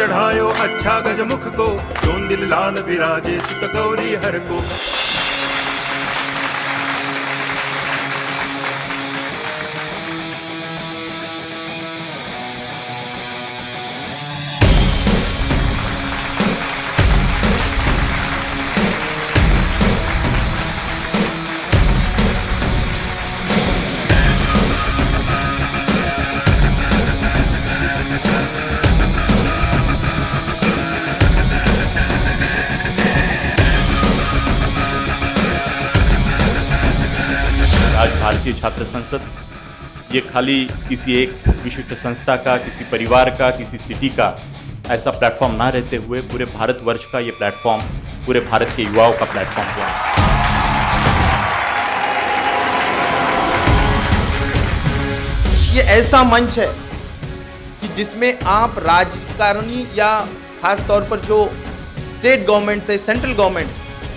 चढ़ायो अच्छा गजमुख को, जोन दिल लाल विराजे सुत गौरी हर को। आज भारतीय छात्र संसद ये खाली किसी एक विशिष्ट संस्था का, किसी परिवार का, किसी सिटी का ऐसा प्लेटफॉर्म ना रहते हुए पूरे भारतवर्ष का ये प्लेटफॉर्म, पूरे भारत के युवाओं का प्लेटफॉर्म हुआ। ये ऐसा मंच है कि जिसमें आप राजकारणी या खास तौर पर जो स्टेट गवर्नमेंट से सेंट्रल गवर्नमेंट,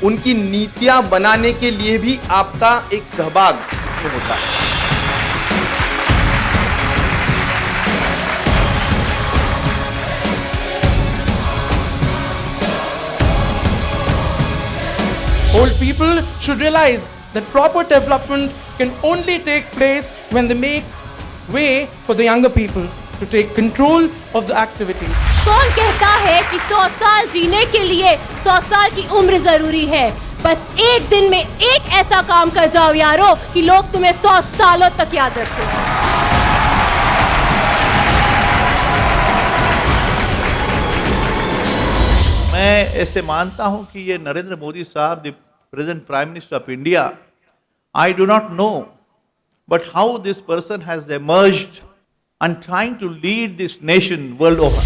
उनकी नीतियां बनाने के लिए भी आपका एक सहभाग होता है। Old people should realize that proper development can only take place when they make way for the younger people to take control of the activity. कौन कहता है कि 100 साल जीने के लिए 100 साल की उम्र जरूरी है? बस एक दिन में एक ऐसा काम कर जाओ यारो कि लोग तुम्हें 100 सालों तक याद रखें। मैं ऐसे मानता हूं कि ये नरेंद्र मोदी साहब, the present prime minister of India, I do not know but how this person has emerged and trying to lead this nation world over.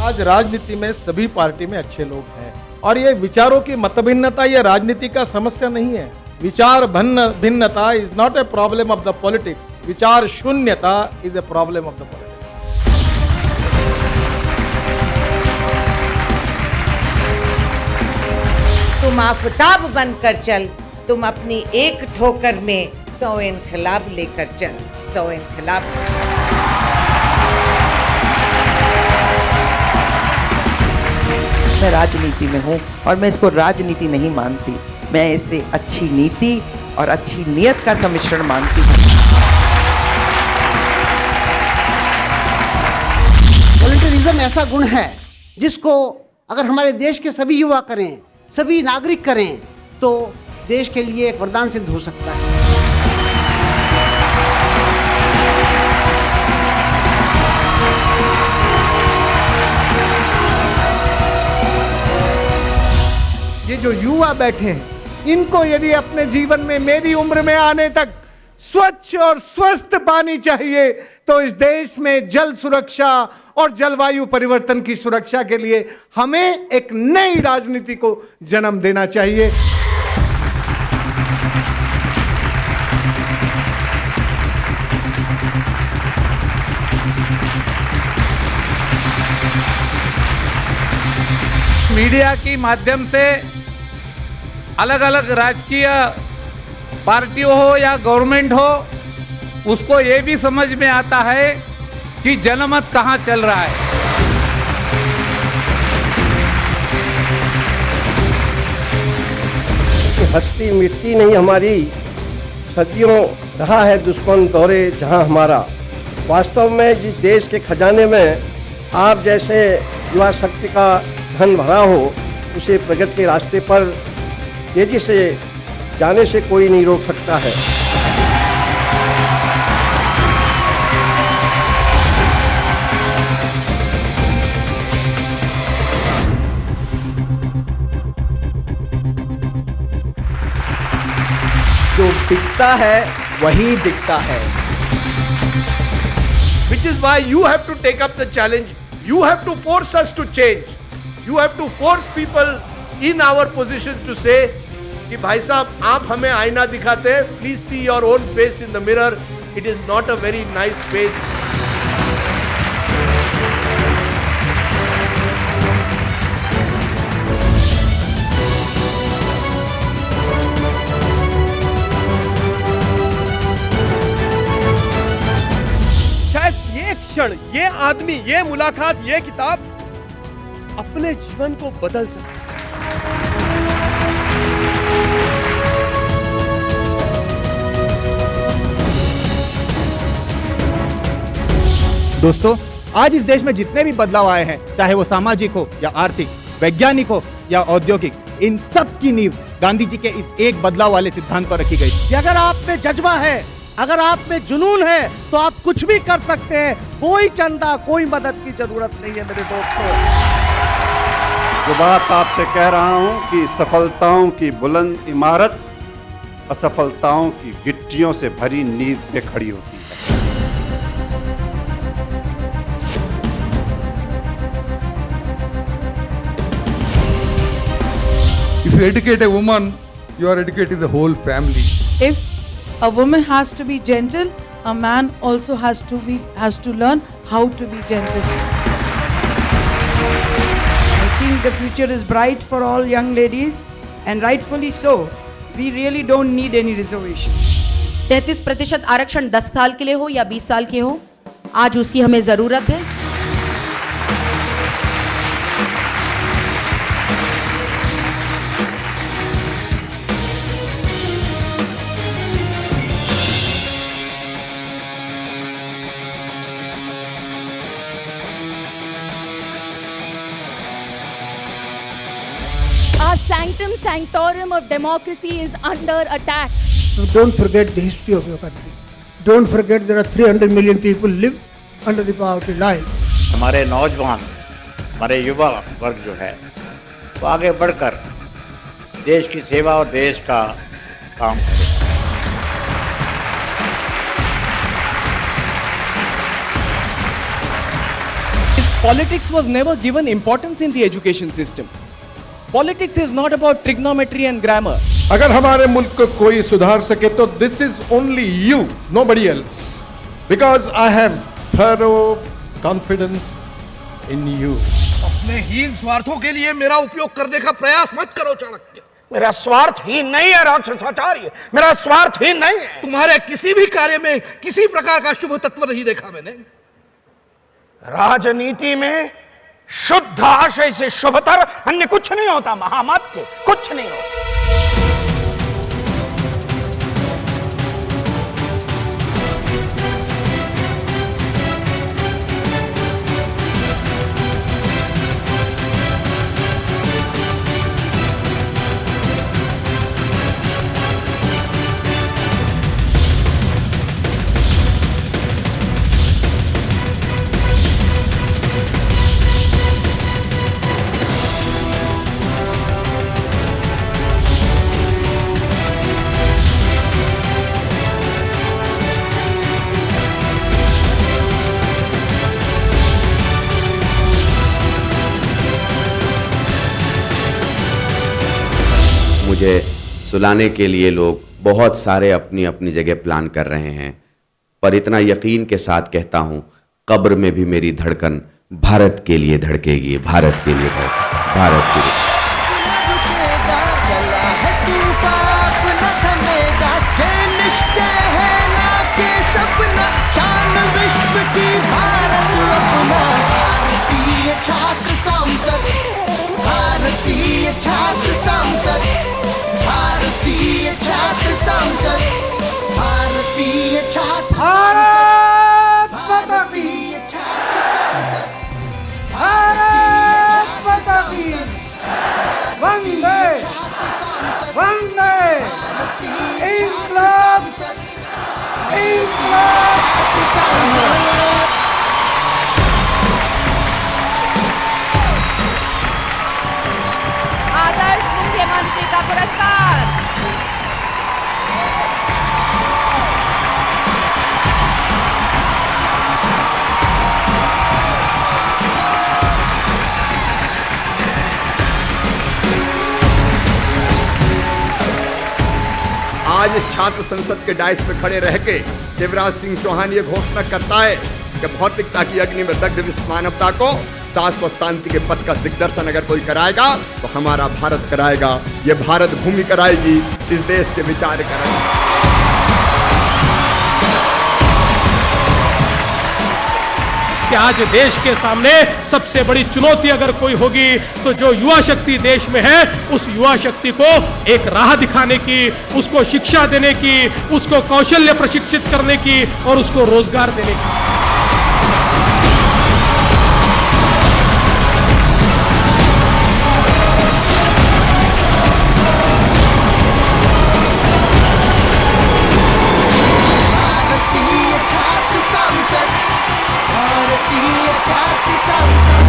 आज राजनीति में सभी पार्टी में अच्छे लोग हैं और ये विचारों की मतभिन्नता ये राजनीति का समस्या नहीं है। विचार भिन्नता is not a problem of the politics, विचार शून्यता is a problem of the politics. तुम आफताब बनकर चल, तुम अपनी एक ठोकर में 100 इनकलाब लेकर चल, 100 इनकलाब। मैं राजनीति में हूँ और मैं इसको राजनीति नहीं मानती, मैं इसे अच्छी नीति और अच्छी नीयत का सम्मिश्रण मानती हूँ। वॉलंटियरिज्म ऐसा गुण है जिसको अगर हमारे देश के सभी युवा करें, सभी नागरिक करें, तो देश के लिए एक वरदान सिद्ध हो सकता है। ये जो युवा बैठे हैं, इनको यदि अपने जीवन में मेरी उम्र में आने तक स्वच्छ और स्वस्थ पानी चाहिए तो इस देश में जल सुरक्षा और जलवायु परिवर्तन की सुरक्षा के लिए हमें एक नई राजनीति को जन्म देना चाहिए। मीडिया के माध्यम से अलग अलग राजकीय पार्टियों हो या गवर्नमेंट हो, उसको ये भी समझ में आता है कि जनमत कहाँ चल रहा है। हस्ती मिटती नहीं हमारी, सदियों रहा है दुश्मन दौरे जहां हमारा। वास्तव में जिस देश के खजाने में आप जैसे युवा शक्ति का धन भरा हो, उसे प्रगति के रास्ते पर तेजी से जाने से कोई नहीं रोक सकता है। जो दिखता है वही दिखता है। Which is why you have to take up the challenge. You have to force us to change. You have to force people in our positions to say कि भाई साहब आप हमें आईना दिखाते हैं, please see your own face in the mirror, it is not a very nice face. क्षण, ये आदमी, ये मुलाकात, ये किताब अपने जीवन को बदल सकती है। दोस्तों, आज इस देश में जितने भी बदलाव आए हैं, चाहे वो सामाजिक हो या आर्थिक, वैज्ञानिक हो या औद्योगिक, इन सब की नींव गांधी जी के इस एक बदलाव वाले सिद्धांत पर रखी गई। कि अगर आप में जज्बा है, अगर आप में जुनून है, तो आप कुछ भी कर सकते हैं। कोई चंदा, कोई मदद की जरूरत नहीं है मेरे दोस्तों। जो बात आपसे कह रहा हूं कि सफलताओं की बुलंद इमारत असफलताओं की गिट्टियों से भरी नींव पे खड़ी होती है। If you educate a woman, you are educating the whole family. If a woman has to be gentle, a man also has to learn how to be gentle. I think the future is bright for all young ladies, and rightfully so. We really don't need any reservation. 33% आरक्षण 10 साल के लिए हो या 20 साल के हो, आज उसकी हमें जरूरत है। Our sanctum sanctorum of democracy is under attack. So don't forget the history of your country. Don't forget there are 300 million people live under the poverty line. हमारे नौजवान, हमारे युवा वर्ग जो है, वो आगे बढ़कर देश की सेवा और देश का काम करे। Politics was never given importance in the education system. Politics is not about trigonometry and grammar. अगर हमारे मुल्क को कोई सुधार सके तो this is only you, nobody else. Because I have thorough confidence in you. अपने हीन स्वार्थों के लिए मेरा उपयोग करने का प्रयास मत करो चाणक्य। मेरा स्वार्थहीन नहीं है राक्षसाचार्य, मेरा स्वार्थहीन नहीं है। तुम्हारे किसी भी कार्य में किसी प्रकार का शुभ तत्व नहीं देखा मैंने। राजनीति में शुद्ध आशय से शुभतर अन्य कुछ नहीं होता, महामत कुछ नहीं होता। मुझे सुलाने के लिए लोग बहुत सारे अपनी अपनी जगह प्लान कर रहे हैं, पर इतना यकीन के साथ कहता हूं, कब्र में भी मेरी धड़कन भारत के लिए धड़केगी, भारत के लिए धड़केगी, भारत के लिए। छात्र सांसद, भारतीय छात्र सांसद, भारतीय छात्र सांसद, भारतीय छात्र भारत माता की, भारत माता की, वंदे वंदे, इंकलाब इंकलाब। आदर्श मुख्यमंत्री का पुरस्कार आज इस छात्र संसद के डाइस पे खड़े रह के शिवराज सिंह चौहान ये घोषणा करता है कि भौतिकता की अग्नि में दग्ध विश्व मानवता को शाश्वत शांति के पथ का दिग्दर्शन अगर कोई कराएगा तो हमारा भारत कराएगा। ये भारत भूमि कराएगी, इस देश के विचार कराएगी। कि आज देश के सामने सबसे बड़ी चुनौती अगर कोई होगी तो जो युवा शक्ति देश में है, उस युवा शक्ति को एक राह दिखाने की, उसको शिक्षा देने की, उसको कौशल्य प्रशिक्षित करने की और उसको रोजगार देने की। भारतीय छात्र संसद, भारतीय छात्र संसद।